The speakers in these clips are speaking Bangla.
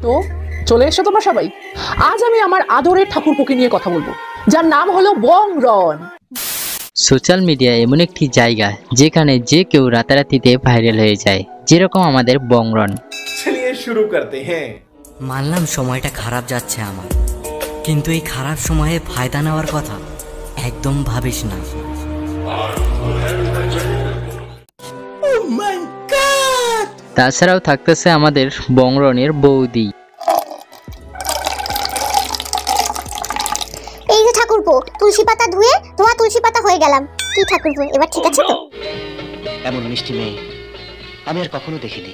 তো চলে এসো তোমরা সবাই। আজ আমি আমার আদরের ঠাকুরপোকে নিয়ে কথা বলবো, যার নাম হলো বংরন। সোশ্যাল মিডিয়া এমন একটি জায়গা যেখানে যে কেউ রাতারাতিতে ভাইরাল হয়ে যায়, যেরকম আমাদের বংরন। চলিয়ে শুরু করতে হ্যাঁ। মানলাম সময়টা খারাপ যাচ্ছে আমার, কিন্তু এই খারাপ সময়ে ফায়দা নেওয়ার কথা একদম ভাবিস না। তাছাড়াও থাকতেছে আমাদের বংরনের বৌদি। এই যে ঠাকুরপো, তুলসী পাতা ধুয়ে ধোয়া তুলসী পাতা হয়ে গেলাম। কি ঠাকুরপো, এবার ঠিক আছে তো? এমন মিষ্টি মেয়ে আমি আর কখনো দেখিনি,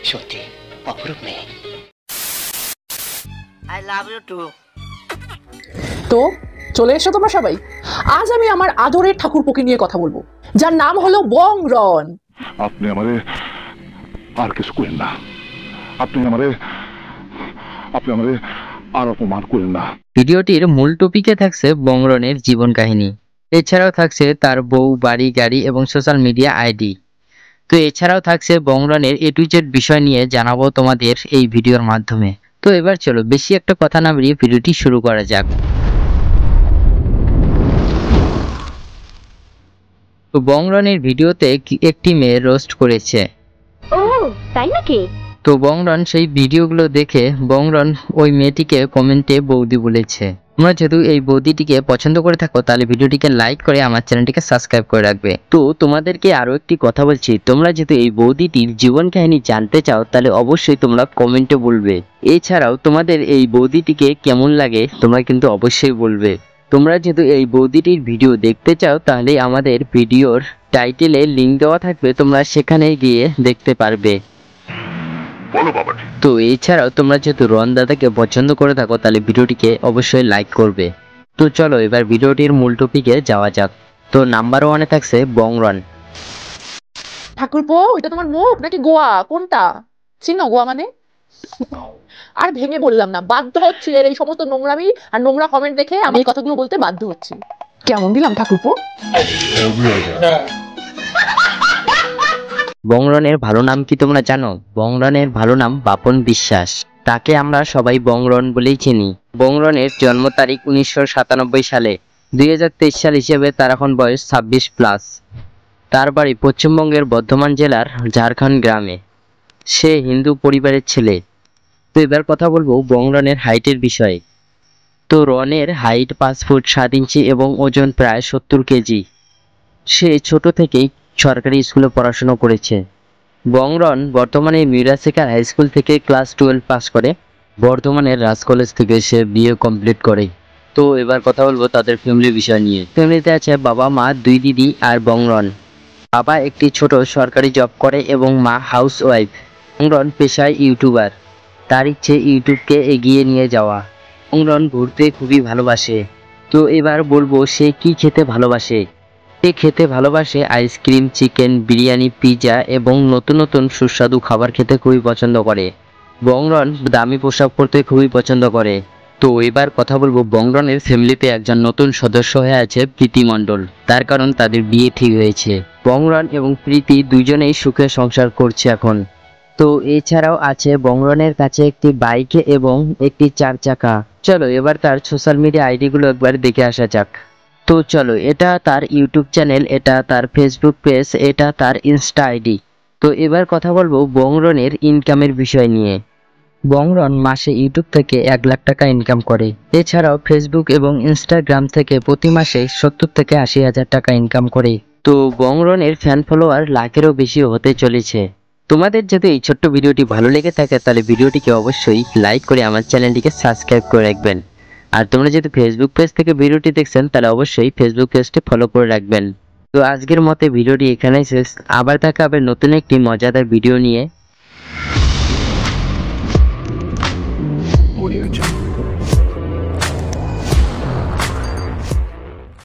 সত্যি অপরূপ মেয়ে। I love you too. তো চলে এসো তোমরা সবাই। আজ আমি আমার আদরের ঠাকুরপোকে নিয়ে কথা বলবো, যার নাম হলো বংরন। আপনি আমারে আর কিছু করেন না, আপনি আমারে আর অপমান করেন না। ভিডিওটির মূল টপিকে থাকছে বংরনের জীবন কাহিনী, এছাড়াও থাকছে তার বউ, বাড়ি, গাড়ি এবং সোশ্যাল মিডিয়া আইডি। তো এছাড়াও থাকছে বংরনের A to Z বিষয় নিয়ে জানাবো তোমাদের এই ভিডিওর মাধ্যমে। তো এবার চলো বেশি একটা কথা না বাড়িয়ে ভিডিওটি শুরু করা যাক। তো বংরনের ভিডিওতে একটি মেয়ে রোস্ট করেছে। ও তাই নাকি? তো বংরন সেই ভিডিওগুলো দেখে বংরন ওই মেয়েটিকে কমেন্টে বৌদি বলেছে। তোমরা যেহেতু এই বৌদিটিকে পছন্দ করে থাকো তাহলে ভিডিওটিকে লাইক করে আমার চ্যানেলটিকে সাবস্ক্রাইব করে রাখবে। তো তোমাদেরকে আরো একটি কথা বলছি, তোমরা যেহেতু এই বৌদিটির জীবন কাহিনী জানতে চাও তাহলে অবশ্যই তোমরা কমেন্টে বলবে। এছাড়াও তোমাদের এই বৌদিটিকে কেমন লাগে তোমরা কিন্তু অবশ্যই বলবে। তোমরা যেহেতু এই বৌদিটির ভিডিও দেখতে চাও তাহলে আমাদের ভিডিওর টাইটেলে লিংক দেওয়া থাকবে, তোমরা সেখানে গিয়ে দেখতে পারবে। তো এছাড়াও তোমরা যেহেতু রন দাদাকে পছন্দ করে থাকো তাহলে ভিডিওটিকে অবশ্যই লাইক করবে। তো চলো এবার ভিডিওটির মূল টপিকে যাওয়া যাক। তো নাম্বার 1-এ থাকছে বংরন। ঠাকুরপো, ওইটা তোমার মুখ নাকি গোয়া? কোনটা চিনো? গোয়া মানে? আর ভেঙে বললাম না, বাধ্য হচ্ছে এর এই সমস্ত নোংরামি আর নোংরা কমেন্ট দেখে আমি এই কথাগুলো বলতে বাধ্য হচ্ছি। কেমন দিলাম ঠাকুরপো? বংরনের ভালো নাম কি তোমরা জানো? বংরনের ভালো নাম বাপন বিশ্বাস। তাকে আমরা সবাই বংরন বলেই চিনি। বংরনের জন্ম তারিখ 1997 সালে। 2023 সাল হিসেবে তার এখন বয়স 26+। তার বাড়ি পশ্চিমবঙ্গের বর্ধমান জেলার ঝাড়খণ্ড গ্রামে। সে হিন্দু পরিবারের ছেলে। তো এবার কথা বলবো বংরনের হাইটের বিষয়ে। তো রনের হাইট 5 ফুট 7 ইঞ্চি এবং ওজন প্রায় 70 কেজি। সে ছোট থেকেই সরকারি স্কুলে পড়াশোনা করেছে। বংরন বর্তমানে মিরাশেখার হাই স্কুল থেকে ক্লাস 12 পাস করে। বর্ধমানের রাজ কলেজ থেকে সে বিএ কমপ্লিট করে। তো এবার কথা বলবো তাদের ফ্যামিলির বিষয় নিয়ে। ফ্যামিলিতে আছে বাবা, মা, 2 দিদি আর বংরন। বাবা একটি ছোট সরকারি জব করে এবং মা হাউস ওয়াইফ। বংরন পেশায় ইউটিউবার। তার ইচ্ছে ইউটিউবকে এগিয়ে নিয়ে যাওয়া। বংরন ঘুরতে খুবই ভালোবাসে। তো এবার বলবো সে কি খেতে ভালোবাসে। সে খেতে ভালোবাসে আইসক্রিম, চিকেন, বিরিয়ানি, পিৎজা এবং নতুন নতুন সুস্বাদু খাবার খেতে খুবই পছন্দ করে। বংরন দামি পোশাক পরতে খুবই পছন্দ করে। তো এবার কথা বলবো বংরনের ফ্যামিলিতে একজন নতুন সদস্য হয়ে আছে প্রীতি মণ্ডল। তার কারণ তাদের বিয়ে ঠিক হয়েছে। বংরন এবং প্রীতি দুইজনেই সুখে সংসার করছে এখন। তো এছাড়াও আছে বংরনের কাছে একটি বাইক এবং একটি 4 চাকা। চলো এবার তার সোশ্যাল মিডিয়া আইডিগুলো একবার দেখে আসা যাক। তো চলো, এটা তার ইউটিউব চ্যানেল, এটা তার ফেসবুক পেজ, এটা তার ইনস্টা আইডি। তো এবার কথা বলবো বংরনের ইনকামের বিষয় নিয়ে। বংরন মাসে ইউটিউব থেকে 1 লাখ টাকা ইনকাম করে। এছাড়াও ফেসবুক এবং ইনস্টাগ্রাম থেকে প্রতি মাসে 70 থেকে 80 হাজার টাকা ইনকাম করে। তো বংরনের ফ্যান ফলোয়ার লাখেরও বেশি হতে চলেছে। তোমাদের যদি এই ছোট্ট ভিডিওটি ভালো লেগে থাকে তাহলে ভিডিওটিকে অবশ্যই লাইক করে আমার চ্যানেলটিকে সাবস্ক্রাইব করে রাখবেন। আর তোমরা যদি ফেসবুক পেজ থেকে ভিডিওটি দেখছেন তাহলে অবশ্যই ফেসবুক পেজটি ফলো করে রাখবেন। তো আজকের মতে ভিডিওটি এখানেই শেষ। আবার দেখা হবে নতুন একটি মজাদার ভিডিও নিয়ে। Audio Jungle.